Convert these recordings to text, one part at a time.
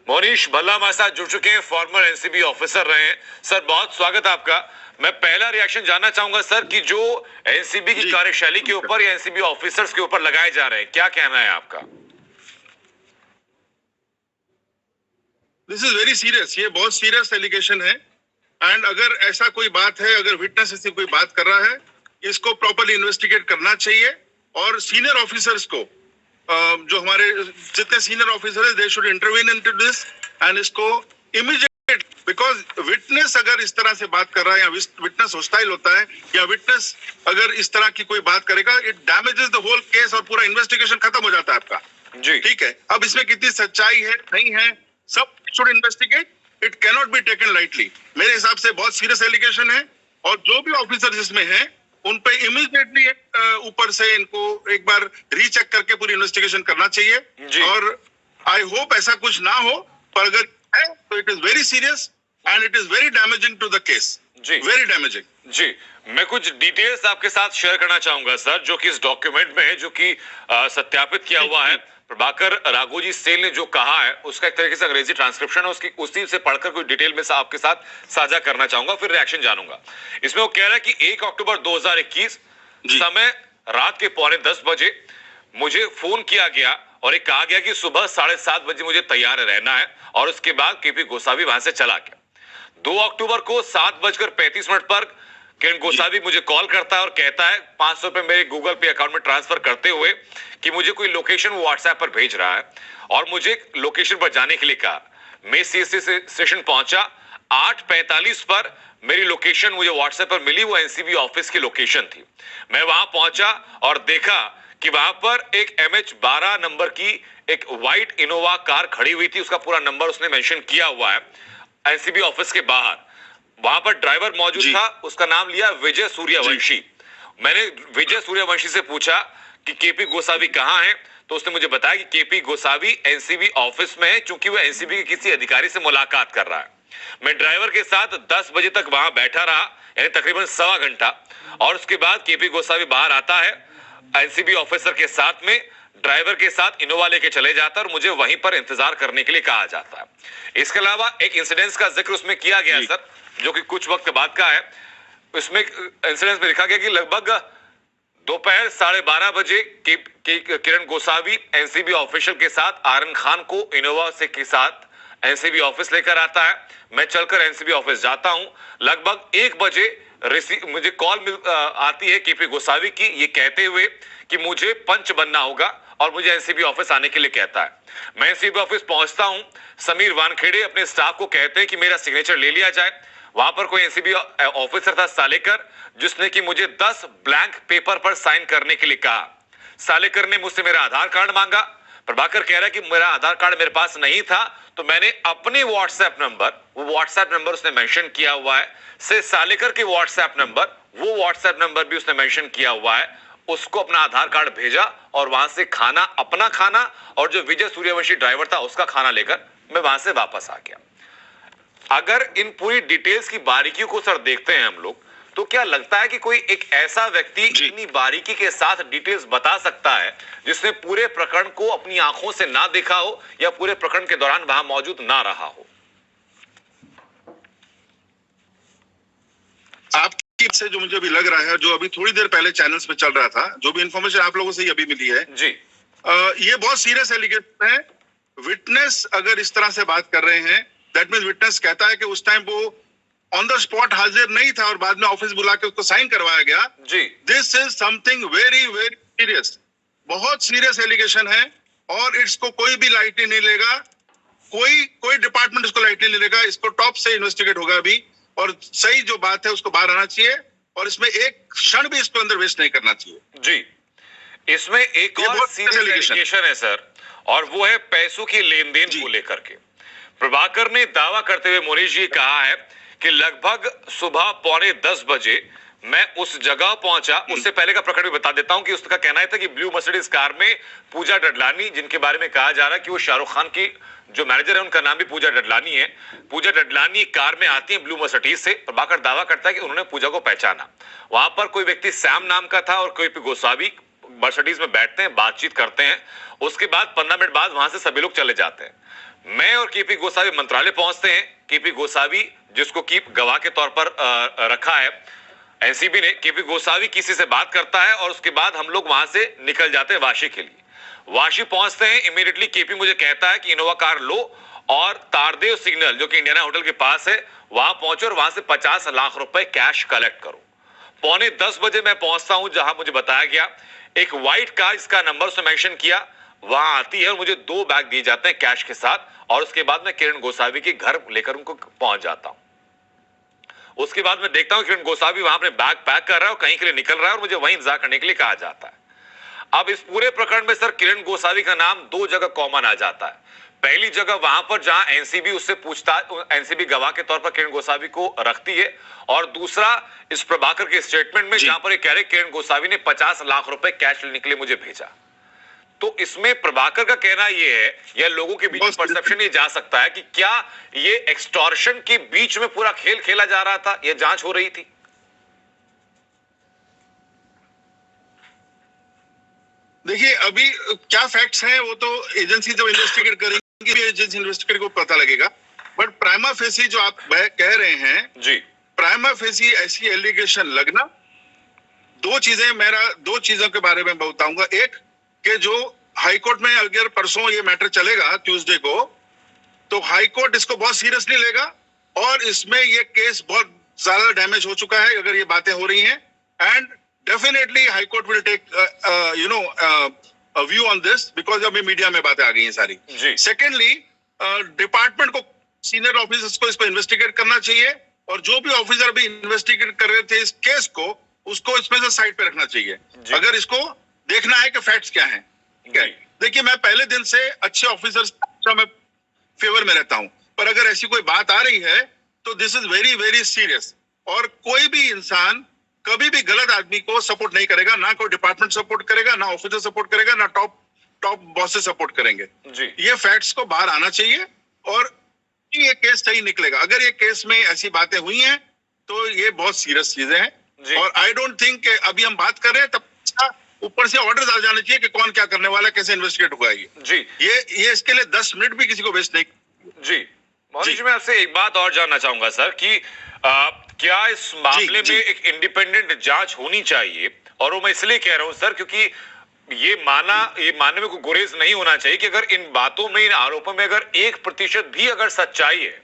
मोनीश भल्ला हमारे साथ जुड़ चुके हैं, फॉर्मर एनसीबी ऑफिसर रहे हैं। सर बहुत स्वागत है आपका। मैं पहला रिएक्शन जानना चाहूंगा सर कि जो एनसीबी की कार्यशैली के ऊपर या एनसीबी ऑफिसर्स के ऊपर लगाए जा रहे हैं, क्या कहना है आपका? दिस इज वेरी सीरियस, ये बहुत सीरियस एलिगेशन है। एंड अगर ऐसा कोई बात है, अगर विटनेस ऐसी कोई बात कर रहा है, इसको प्रॉपरली इन्वेस्टिगेट करना चाहिए। और सीनियर ऑफिसर्स को, जो हमारे जितने सीनियर ऑफिसर है, they should intervene into this and इसको इमीडिएट, बिकॉज विटनेस अगर इस तरह से बात कर रहा है या विटनेस हॉस्टाइल होता है या विटनेस अगर इस तरह की कोई बात करेगा, it damages the whole case और पूरा इन्वेस्टिगेशन खत्म हो जाता है आपका। जी ठीक है, अब इसमें कितनी सच्चाई है नहीं है, सब should investigate. It cannot be taken lightly. मेरे हिसाब से बहुत सीरियस एलिगेशन है और जो भी ऑफिसर इसमें हैं उन पे इमीडिएटली ऊपर से इनको एक बार रीचेक करके पूरी इन्वेस्टिगेशन करना चाहिए। और आई होप ऐसा कुछ ना हो, पर अगर है तो it is very serious and it is very damaging to the case. जी, वेरी डैमेजिंग। जी, मैं कुछ डिटेल्स आपके साथ शेयर करना चाहूंगा सर, जो कि इस डॉक्यूमेंट में है, जो कि सत्यापित किया हुआ है। प्रभाकर राघोजी सेल ने जो कहा है उसका एक तरीके से अंग्रेजी ट्रांसक्रिप्शन है, उसकी उसी से पढ़कर कोई डिटेल में आपके साथ साझा करना चाहूंगा, फिर रिएक्शन जानूंगा। इसमें वो कह रहा है कि 1 अक्टूबर 2021 समय रात के 9:45 बजे मुझे फोन किया गया और एक कहा गया कि सुबह 7:30 बजे मुझे तैयार रहना है, और उसके बाद केपी गोसावी वहां से चला गया। 2 अक्टूबर को 7:35 पर किरण गोसावी मुझे कॉल करता है और कहता है 500 रुपए मेरे गूगल पे अकाउंट में ट्रांसफर करते हुए कि मुझे कोई लोकेशन व्हाट्सएप पर भेज रहा है और मुझे लोकेशन पर जाने के लिए कहा। मैं सीएससी स्टेशन पहुंचा। 8:45 पर मेरी लोकेशन मुझे व्हाट्सएप पर मिली, वो एनसीबी ऑफिस की लोकेशन थी। मैं वहां पहुंचा और देखा कि वहां पर एक MH12 नंबर की एक व्हाइट इनोवा कार खड़ी हुई थी। उसका पूरा नंबर उसने मेंशन किया हुआ है एनसीबी ऑफिस के बाहर। वहां पर ड्राइवर मौजूद था, उसका नाम लिया विजय सूर्यवंशी। मैंने विजय सूर्यवंशी से पूछा कि केपी गोसावी कहां है, तो उसने मुझे बताया कि केपी गोसावी एनसीबी ऑफिस में है, क्योंकि वह एनसीबी के किसी अधिकारी से मुलाकात कर रहा है। मैं ड्राइवर के साथ 10 बजे तक वहां बैठा रहा, यानी तकरीबन सवा घंटा, और उसके बाद केपी गोसावी बाहर आता है एनसीबी ऑफिसर के साथ में, ड्राइवर के साथ इनोवा लेके चले जाता है और मुझे वहीं पर इंतजार करने के लिए कहा जाता है। इसके अलावा एक इंसिडेंस का जिक्र उसमें किया गया सर, जो कि कुछ वक्त बाद का है। इसमें इंसिडेंस में लिखा गया कि लगभग दोपहर 12:30 बजे किरण गोसावी एनसीबी ऑफिसर के साथ आरन खान को इनोवा से के साथ एनसीबी ऑफिस लेकर आता है। मैं चलकर एनसीबी ऑफिस जाता हूं। लगभग 1 बजे मुझे कॉल आती है केपी गोसावी की, ये कहते हुए कि मुझे पंच बनना होगा और मुझे एनसीबी ऑफिस आने के लिए कहता है। मैं एनसीबी ऑफिस पहुंचता हूं। समीर वानखेड़े अपने स्टाफ को कहते हैं कि मेरा सिग्नेचर ले लिया जाए। वहां पर कोई एनसीबी ऑफिसर था सालेकर, जिसने कि मुझे 10 ब्लैंक पेपर पर साइन करने के लिए कहा। सालेकर ने मुझसे मेरा आधार कार्ड मांगा। प्रभाकर कह रहा है कि मेरा आधार कार्ड मेरे पास नहीं था, तो मैंने अपने व्हाट्सएप नंबर, वो व्हाट्सएप नंबर उसने मेंशन किया हुआ है, से सालेकर के व्हाट्सएप नंबर, वो व्हाट्सएप नंबर भी उसने मेंशन किया हुआ है, उसको अपना आधार कार्ड भेजा और वहां से खाना, अपना खाना और जो विजय सूर्यवंशी ड्राइवर था उसका खाना लेकर मैं वहां से वापस आ गया। अगर इन पूरी डिटेल्स की बारीकियों को सर देखते हैं हम लोग, तो क्या लगता है कि कोई एक ऐसा व्यक्ति इतनी बारीकी के साथ डिटेल्स बता सकता है जिसने पूरे प्रकरण को अपनी आंखों से ना देखा हो या पूरे प्रकरण के दौरान वहां मौजूद ना रहा हो? आपकी से जो मुझे अभी लग रहा है, जो अभी थोड़ी देर पहले चैनल्स पे चल रहा था, जो भी इंफॉर्मेशन आप लोगों से ही अभी मिली है जी, ये बहुत सीरियस एलिगेशन है। विटनेस अगर इस तरह से बात कर रहे हैं, दैट मींस विटनेस कहता है कि उस टाइम वो ऑन द स्पॉट हाजिर नहीं था और बाद में ऑफिस बुला के उसको साइन करवाया गया। जी, this is something very very serious, बहुत सीरियस एलिगेशन है और इसको कोई भी लाइटली नहीं लेगा, कोई डिपार्टमेंट इसको लाइटली नहीं लेगा। इसको टॉप से इन्वेस्टिगेट होगा अभी, और सही जो बात है उसको बाहर आना चाहिए और इसमें एक क्षण भी इसको अंदर वेस्ट नहीं करना चाहिए। जी, इसमें एक और सीरियस एलिगेशन है सर, और वो है पैसों की लेन देन को लेकर के। प्रभाकर ने दावा करते हुए मोनीश जी कहा है कि लगभग सुबह 9:45 बजे मैं उस जगह पहुंचा। उससे पहले का प्रकरण भी बता देता हूं कि उसका कहना था कि ब्लू मर्सिडीज कार में पूजा डडलानी, जिनके बारे में कहा जा रहा है कि वो शाहरुख खान की जो मैनेजर है, उनका नाम भी पूजा डडलानी है, पूजा डडलानी कार में आती है ब्लू मर्सिडीज से। प्रभाकर दावा करता है कि उन्होंने पूजा को पहचाना। वहां पर कोई व्यक्ति सैम नाम का था और कोई गोसावी मर्सिडीज में बैठते हैं, बातचीत करते हैं। उसके बाद 15 मिनट बाद वहां से सभी लोग चले जाते हैं। मैं और केपी गोसावी मंत्रालय पहुंचते हैं। केपी गोसावी, जिसको की गवाह के तौर पर रखा है एनसीबी ने, केपी गोसावी किसी से बात करता है और उसके बाद हम लोग वहां से निकल जाते हैं वाशी के लिए। वाशी पहुंचते हैं, इमीडिएटली केपी मुझे कहता है कि इनोवा कार लो और तारदेव सिग्नल जो कि इंडियाना होटल के पास है वहां पहुंचो और वहां से 50 लाख रुपए कैश कलेक्ट करो। 9:45 बजे मैं पहुंचता हूं जहां मुझे बताया गया। एक व्हाइट कार, इसका नंबर उसने मेंशन किया, वहां आती है और मुझे 2 बैग दिए जाते हैं कैश के साथ। और उसके बाद मैं किरण गोसावी के घर लेकर उनको पहुंच जाता हूं। उसके बाद मैं देखता हूं किरण गोसावी वहां अपने बैग पैक कर रहा है और कहीं के लिए निकल रहा है और मुझे वहीं इंतजार करने के लिए कहा जाता है। अब इस पूरे प्रकरण में सर किरण गोसावी का नाम 2 जगह कॉमन आ जाता है। पहली जगह वहां पर जहां एनसीबी उससे पूछताछ, एनसीबी गवाह के तौर पर किरण गोसावी को रखती है, और दूसरा इस प्रभाकर के स्टेटमेंट में जहां पर ये कह रहे किरण गोसावी ने 50 लाख रुपए कैश लेने के लिए मुझे भेजा। तो इसमें प्रभाकर का कहना यह है, या लोगों के बीच में परसेप्शन ये जा सकता है कि क्या ये एक्सटॉर्शन के बीच में पूरा खेल खेला जा रहा था, यह जांच हो रही थी। देखिए अभी क्या फैक्ट्स हैं वो तो एजेंसी जब इन्वेस्टिगेट करेंगी, एजेंसी इन्वेस्टिगेट को पता लगेगा। बट प्राइमा फेसी जो आप कह रहे हैं जी, प्राइमा फेसी ऐसी एलिगेशन लगना, दो चीजों के बारे में बताऊंगा। एक कि जो हाईकोर्ट में अगर परसों ये मैटर चलेगा ट्यूसडे को, तो हाईकोर्ट इसको बहुत सीरियसली लेगा और इसमें ये केस बहुत ज्यादा डैमेज हो चुका है अगर ये बातें हो रही हैं। And definitely high court will take view on this, because अभी मीडिया में बातें आ गई हैं सारी। सेकेंडली, डिपार्टमेंट को, सीनियर ऑफिसर्स को इसको इन्वेस्टिगेट करना चाहिए और जो भी ऑफिसर भी इन्वेस्टिगेट कर रहे थे इस केस को, उसको इसमें से साइड पे रखना चाहिए अगर इसको देखना है कि फैक्ट्स क्या हैं। देखिए मैं पहले दिन से अच्छे ऑफिसर्स में फेवर में रहता हूं, पर अगर ऐसी कोई बात आ रही है तो this is very very serious. और कोई भी इंसान कभी भी गलत आदमी को सपोर्ट नहीं करेगा, ना कोई डिपार्टमेंट सपोर्ट करेगा, ना ऑफिसर सपोर्ट करेगा, ना टॉप बॉसेस सपोर्ट करेंगे जी। ये फैक्ट्स को बाहर आना चाहिए और ये केस सही निकलेगा। अगर ये केस में ऐसी बातें हुई हैं तो ये बहुत सीरियस चीजें हैं और आई डोंट थिंक अभी हम बात कर रहे हैं तब ऊपर से ऑर्डर्स आ जाने चाहिए कि कौन क्या करने वाला है, कैसे इन्वेस्टिगेट होगा जी। ये इसके लिए 10 मिनट भी किसी को वेस्ट नहीं जी। मौनी जी, मैं आपसे एक बात और जानना चाहूंगा सर कि क्या इस मामले में एक इंडिपेंडेंट जांच होनी चाहिए, और वो मैं इसलिए कह रहा हूं सर क्योंकि ये मानने में कोई गुरेज नहीं होना चाहिए कि अगर इन बातों में, इन आरोपों में अगर 1% भी अगर सच्चाई है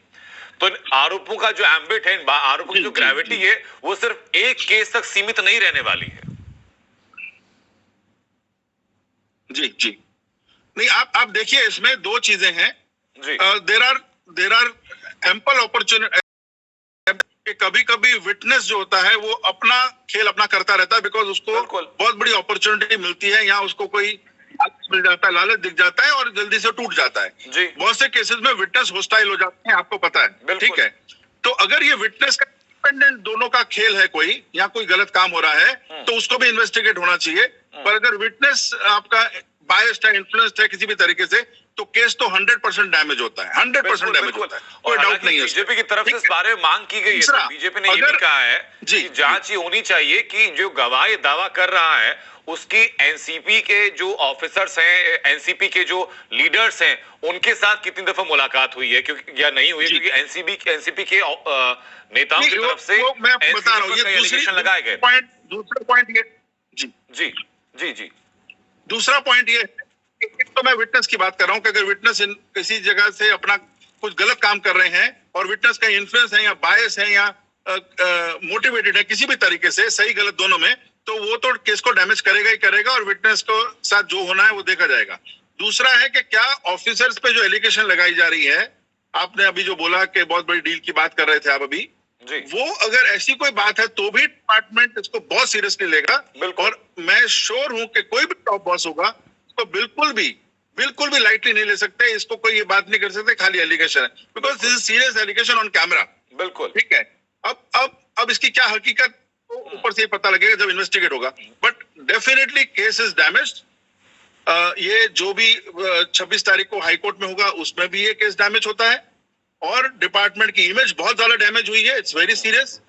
तो इन आरोपों का जो एम्बिट है, इन आरोपों की जो ग्रेविटी है, वो सिर्फ एक केस तक सीमित नहीं रहने वाली है। जी नहीं, आप देखिए इसमें 2 चीजें हैं जी। There are ample opportunity. कभी कभी विटनेस जो होता है वो अपना खेल अपना करता रहता है, बिकॉज उसको बहुत बड़ी अपॉर्चुनिटी मिलती है, यहाँ उसको कोई मिल जाता है, लालच दिख जाता है और जल्दी से टूट जाता है जी। बहुत से केसेस में विटनेस होस्टाइल हो जाते हैं, आपको पता है, ठीक है। तो अगर ये विटनेस का इंडिपेंडेंट दोनों का खेल है कोई, या कोई गलत काम हो रहा है तो उसको भी इन्वेस्टिगेट होना चाहिए। पर अगर विटनेस आपका बायस्ड है, इन्फ्लुएंस्ड है किसी भी तरीके से, तो केस तो 100% डैमेज होता है, 100% डैमेज होता है, कोई डाउट नहीं है। बीजेपी की तरफ से इस बारे में मांग की गई है, बीजेपी ने ये भी कहा है कि जांच ये होनी चाहिए कि जो गवाह ये दावा कर रहा है उसकी एनसीपी के जो ऑफिसर्स हैं, एनसीपी के जो लीडर्स हैं, उनके साथ कितनी दफा मुलाकात हुई है क्योंकि या नहीं हुई, क्योंकि एनसीपी के नेताओं की तरफ से मैं बता रहा हूं, ये एलिगेशन लगाए गए। दूसरा पॉइंट ये जी दूसरा पॉइंट ये, तो मैं विटनेस की बात कर रहा हूं कि अगर विटनेस किसी जगह से अपना कुछ गलत काम कर रहे हैं और विटनेस का इन्फ्लुएंस है या बायस है या मोटिवेटेड है किसी भी तरीके से, सही गलत दोनों में, तो वो तो केस को डैमेज करेगा ही करेगा और विटनेस को साथ जो होना है वो देखा जाएगा। दूसरा है कि क्या ऑफिसर्स पे जो एलिगेशन लगाई जा रही है, आपने अभी जो बोला कि बहुत बड़ी डील की बात कर रहे थे आप अभी, वो अगर ऐसी कोई बात है तो भी डिपार्टमेंट इसको बहुत सीरियसली लेगा। और मैं श्योर हूं कि कोई भी टॉप बॉस होगा तो बिल्कुल भी लाइटली नहीं ले सकते इसको, कोई ये बात नहीं कर सकते खाली एलिगेशन है, because this is serious allegation on camera. बिल्कुल ठीक है। अब इसकी क्या हकीकत तो ऊपर से पता लगेगा जब इन्वेस्टिगेट होगा, but definitely case is damaged. ये जो भी 26 तारीख को हाई कोर्ट में होगा उसमें भी ये केस डैमेज होता है और डिपार्टमेंट की इमेज बहुत ज्यादा डैमेज हुई है, इट्स वेरी सीरियस।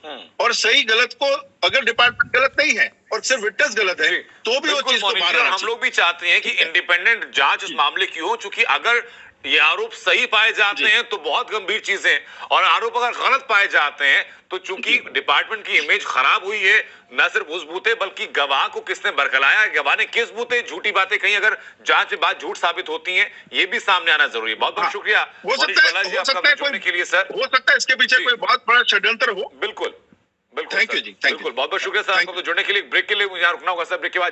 और सही गलत को, अगर डिपार्टमेंट गलत नहीं है और सिर्फ विटनेस गलत है तो भी वो चीज को बाहर आना चाहिए। हम लोग भी चाहते हैं कि इंडिपेंडेंट जांच उस मामले की हो, चूंकि अगर ये आरोप सही पाए जाते हैं तो बहुत गंभीर चीजें, और आरोप अगर गलत पाए जाते हैं तो चूंकि डिपार्टमेंट की इमेज खराब हुई है, न सिर्फ उस बूते बल्कि गवाह को किसने बरगलाया, गवाह ने किस बूते झूठी बातें कही, अगर जांच में बात झूठ साबित होती है, ये भी सामने आना जरूरी है। बहुत बहुत शुक्रिया हो सकता है जुड़ने के लिए सर। हो सकता है इसके पीछे कोई बहुत बड़ा षड्यंत्र हो। बिल्कुल बिल्कुल thank you ji, thank you. बिल्कुल, बहुत बहुत शुक्रिया सर आपको जुड़ने के लिए। ब्रेक के लिए मुझे यहाँ रुकना होगा सर, ब्रेक के बाद